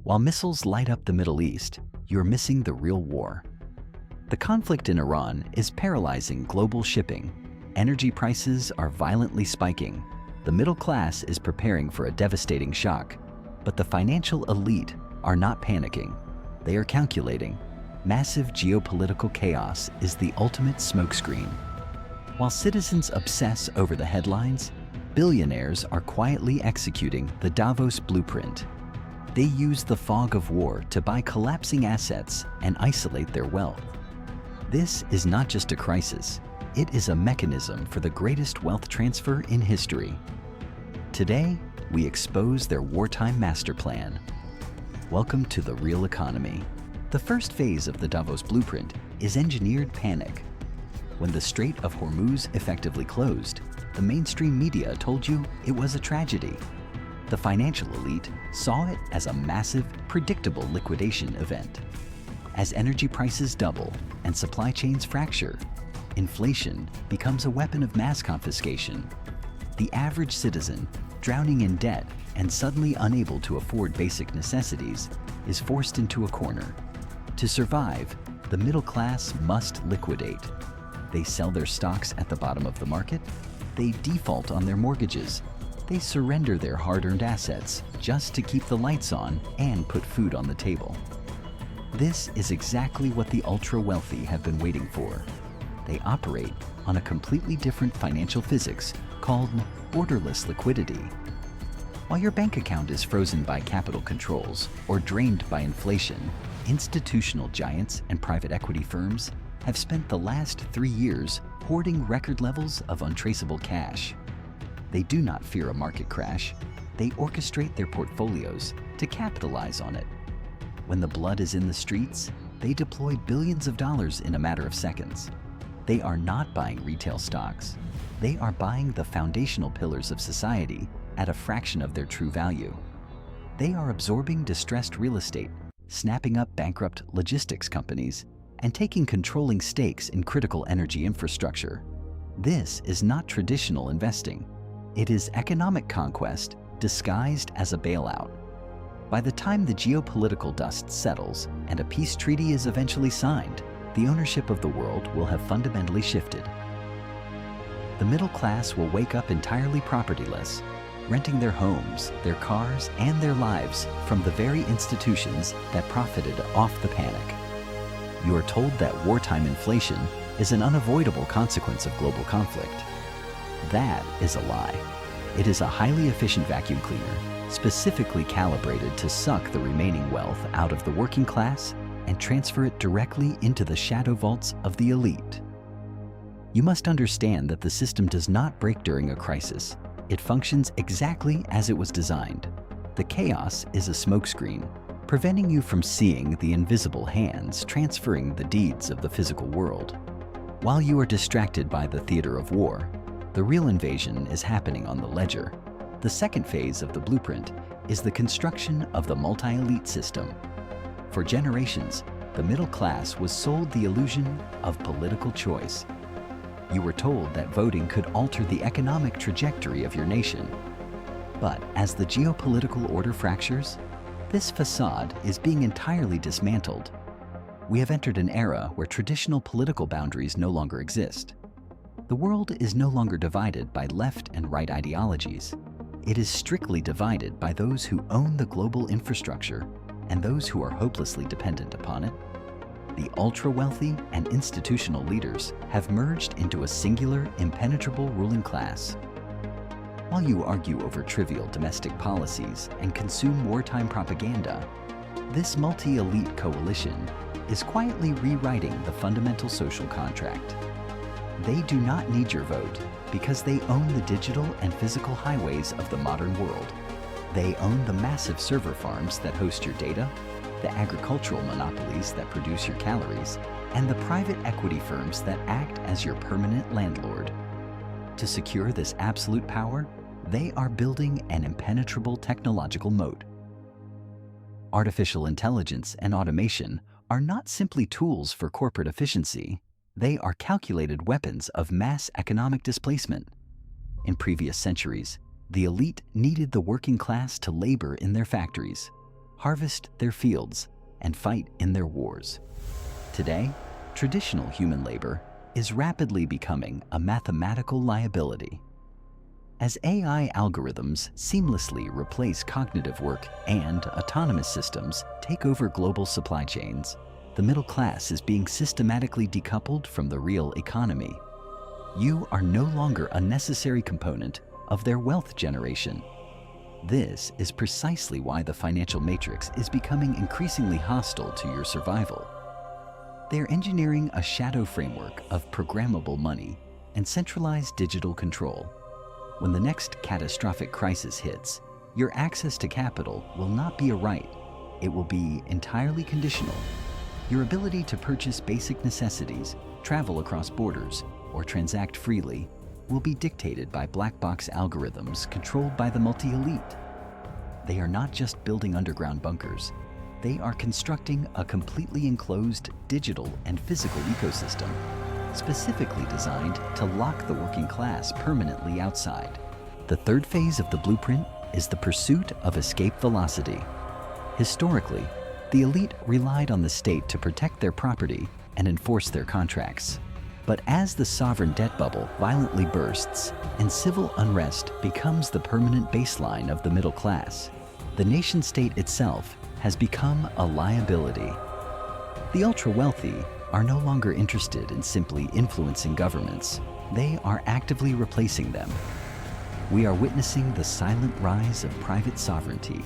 While missiles light up the Middle East, you're missing the real war. The conflict in Iran is paralyzing global shipping. Energy prices are violently spiking. The middle class is preparing for a devastating shock. But the financial elite are not panicking. They are calculating. Massive geopolitical chaos is the ultimate smokescreen. While citizens obsess over the headlines, billionaires are quietly executing the Davos Blueprint. They use the fog of war to buy collapsing assets and isolate their wealth. This is not just a crisis, it is a mechanism for the greatest wealth transfer in history. Today, we expose their wartime master plan. Welcome to the real economy. The first phase of the Davos Blueprint is engineered panic. When the Strait of Hormuz effectively closed, the mainstream media told you it was a tragedy. The financial elite saw it as a massive, predictable liquidation event. As energy prices double and supply chains fracture, inflation becomes a weapon of mass confiscation. The average citizen, drowning in debt and suddenly unable to afford basic necessities, is forced into a corner. To survive, the middle class must liquidate. They sell their stocks at the bottom of the market. They default on their mortgages. They surrender their hard-earned assets just to keep the lights on and put food on the table. This is exactly what the ultra-wealthy have been waiting for. They operate on a completely different financial physics called borderless liquidity. While your bank account is frozen by capital controls or drained by inflation, institutional giants and private equity firms have spent the last 3 years hoarding record levels of untraceable cash. They do not fear a market crash. They orchestrate their portfolios to capitalize on it. When the blood is in the streets, they deploy billions of dollars in a matter of seconds. They are not buying retail stocks. They are buying the foundational pillars of society at a fraction of their true value. They are absorbing distressed real estate, snapping up bankrupt logistics companies, and taking controlling stakes in critical energy infrastructure. This is not traditional investing. It is economic conquest disguised as a bailout. By the time the geopolitical dust settles and a peace treaty is eventually signed, the ownership of the world will have fundamentally shifted. The middle class will wake up entirely propertyless, renting their homes, their cars, and their lives from the very institutions that profited off the panic. You are told that wartime inflation is an unavoidable consequence of global conflict. That is a lie. It is a highly efficient vacuum cleaner, specifically calibrated to suck the remaining wealth out of the working class and transfer it directly into the shadow vaults of the elite. You must understand that the system does not break during a crisis. It functions exactly as it was designed. The chaos is a smokescreen, preventing you from seeing the invisible hands transferring the deeds of the physical world. While you are distracted by the theater of war, the real invasion is happening on the ledger. The second phase of the blueprint is the construction of the multi-elite system. For generations, the middle class was sold the illusion of political choice. You were told that voting could alter the economic trajectory of your nation. But as the geopolitical order fractures, this facade is being entirely dismantled. We have entered an era where traditional political boundaries no longer exist. The world is no longer divided by left and right ideologies. It is strictly divided by those who own the global infrastructure and those who are hopelessly dependent upon it. The ultra-wealthy and institutional leaders have merged into a singular, impenetrable ruling class. While you argue over trivial domestic policies and consume wartime propaganda, this multi-elite coalition is quietly rewriting the fundamental social contract. They do not need your vote because they own the digital and physical highways of the modern world. They own the massive server farms that host your data, the agricultural monopolies that produce your calories, and the private equity firms that act as your permanent landlord. To secure this absolute power, they are building an impenetrable technological moat. Artificial intelligence and automation are not simply tools for corporate efficiency. They are calculated weapons of mass economic displacement. In previous centuries, the elite needed the working class to labor in their factories. harvest their fields, and fight in their wars. Today, traditional human labor is rapidly becoming a mathematical liability. As AI algorithms seamlessly replace cognitive work and autonomous systems take over global supply chains, the middle class is being systematically decoupled from the real economy. You are no longer a necessary component of their wealth generation. This is precisely why the financial matrix is becoming increasingly hostile to your survival. They're engineering a shadow framework of programmable money and centralized digital control. When the next catastrophic crisis hits, your access to capital will not be a right. It will be entirely conditional. Your ability to purchase basic necessities, travel across borders, or transact freely will be dictated by black box algorithms controlled by the multi-elite. They are not just building underground bunkers. They are constructing a completely enclosed digital and physical ecosystem, specifically designed to lock the working class permanently outside. The third phase of the blueprint is the pursuit of escape velocity. Historically, the elite relied on the state to protect their property and enforce their contracts. But as the sovereign debt bubble violently bursts and civil unrest becomes the permanent baseline of the middle class, the nation-state itself has become a liability. The ultra-wealthy are no longer interested in simply influencing governments. They are actively replacing them. We are witnessing the silent rise of private sovereignty.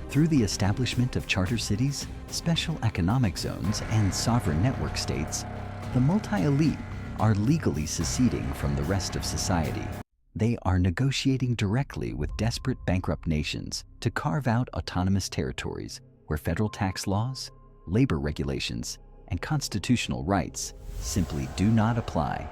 Through the establishment of charter cities, special economic zones, and sovereign network states, the multi-elite are legally seceding from the rest of society. They are negotiating directly with desperate bankrupt nations to carve out autonomous territories where federal tax laws, labor regulations, and constitutional rights simply do not apply.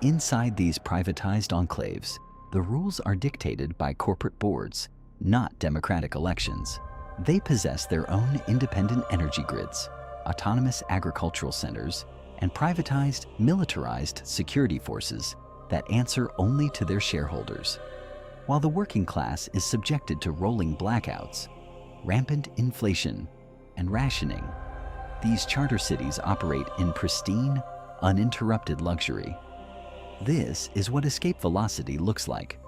Inside these privatized enclaves, the rules are dictated by corporate boards, not democratic elections. They possess their own independent energy grids, autonomous agricultural centers, and privatized, militarized security forces that answer only to their shareholders. While the working class is subjected to rolling blackouts, rampant inflation, and rationing, these charter cities operate in pristine, uninterrupted luxury. This is what escape velocity looks like.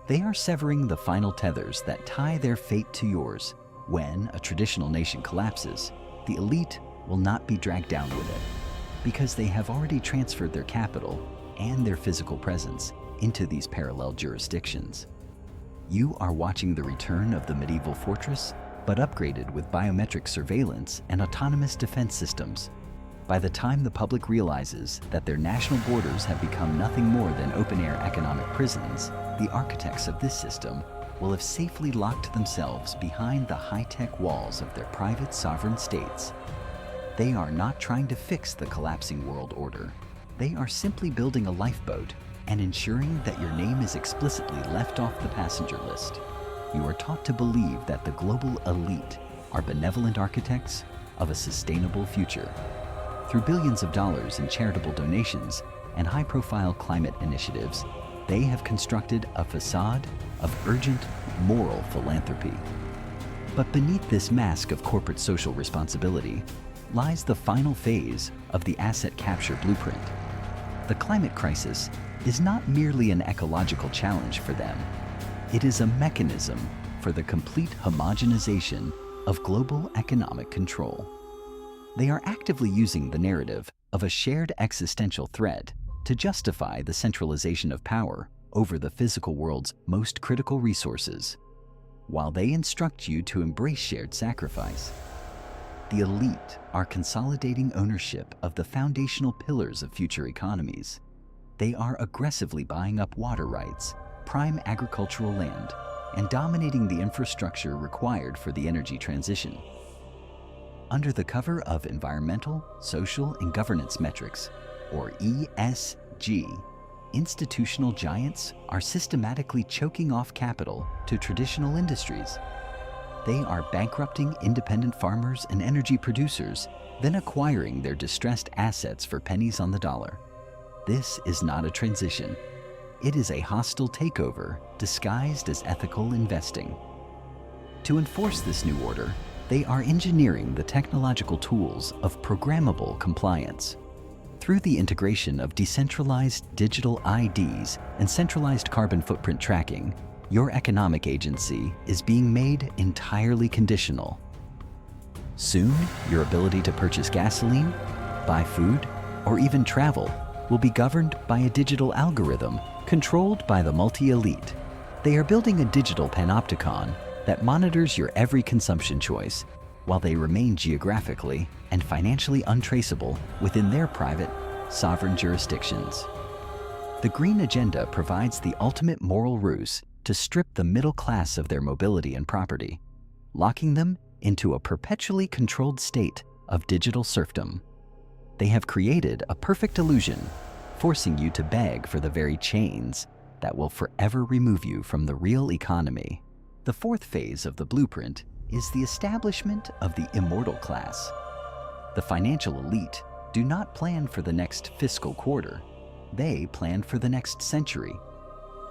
They are severing the final tethers that tie their fate to yours. When a traditional nation collapses, the elite will not be dragged down with it, because they have already transferred their capital and their physical presence into these parallel jurisdictions. You are watching the return of the medieval fortress, but upgraded with biometric surveillance and autonomous defense systems. By the time the public realizes that their national borders have become nothing more than open-air economic prisons, the architects of this system will have safely locked themselves behind the high-tech walls of their private sovereign states. They are not trying to fix the collapsing world order. They are simply building a lifeboat and ensuring that your name is explicitly left off the passenger list. You are taught to believe that the global elite are benevolent architects of a sustainable future. Through billions of dollars in charitable donations and high-profile climate initiatives, they have constructed a facade of urgent moral philanthropy. But beneath this mask of corporate social responsibility lies the final phase of the asset capture blueprint. The climate crisis is not merely an ecological challenge for them. It is a mechanism for the complete homogenization of global economic control. They are actively using the narrative of a shared existential threat to justify the centralization of power over the physical world's most critical resources. While they instruct you to embrace shared sacrifice, the elite are consolidating ownership of the foundational pillars of future economies. They are aggressively buying up water rights, prime agricultural land, and dominating the infrastructure required for the energy transition. Under the cover of environmental, social, and governance metrics, or ESG, institutional giants are systematically choking off capital to traditional industries. They are bankrupting independent farmers and energy producers, then acquiring their distressed assets for pennies on the dollar. This is not a transition. It is a hostile takeover disguised as ethical investing. To enforce this new order, they are engineering the technological tools of programmable compliance. Through the integration of decentralized digital IDs and centralized carbon footprint tracking, your economic agency is being made entirely conditional. Soon, your ability to purchase gasoline, buy food, or even travel will be governed by a digital algorithm controlled by the multi-elite. They are building a digital panopticon that monitors your every consumption choice while they remain geographically and financially untraceable within their private, sovereign jurisdictions. The Green Agenda provides the ultimate moral ruse to strip the middle class of their mobility and property, locking them into a perpetually controlled state of digital serfdom. They have created a perfect illusion, forcing you to beg for the very chains that will forever remove you from the real economy. The fourth phase of the blueprint is the establishment of the Immortal Class. The financial elite do not plan for the next fiscal quarter. They plan for the next century.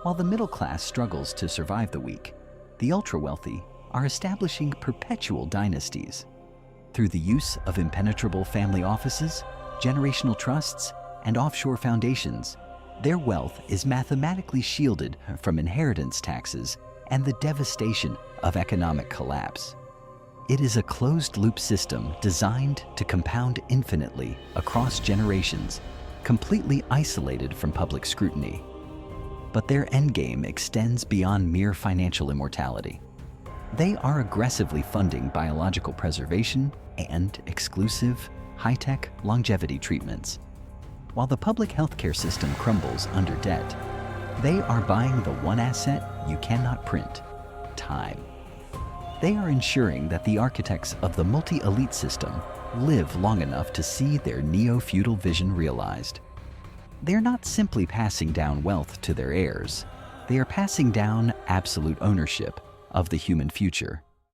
While the middle class struggles to survive the week, the ultra-wealthy are establishing perpetual dynasties. Through the use of impenetrable family offices, generational trusts, and offshore foundations, their wealth is mathematically shielded from inheritance taxes and the devastation of economic collapse. It is a closed-loop system designed to compound infinitely across generations, completely isolated from public scrutiny. But their endgame extends beyond mere financial immortality. They are aggressively funding biological preservation and exclusive, high-tech longevity treatments. While the public healthcare system crumbles under debt, they are buying the one asset you cannot print: time. They are ensuring that the architects of the multi-elite system live long enough to see their neo-feudal vision realized. They're not simply passing down wealth to their heirs. They are passing down absolute ownership of the human future.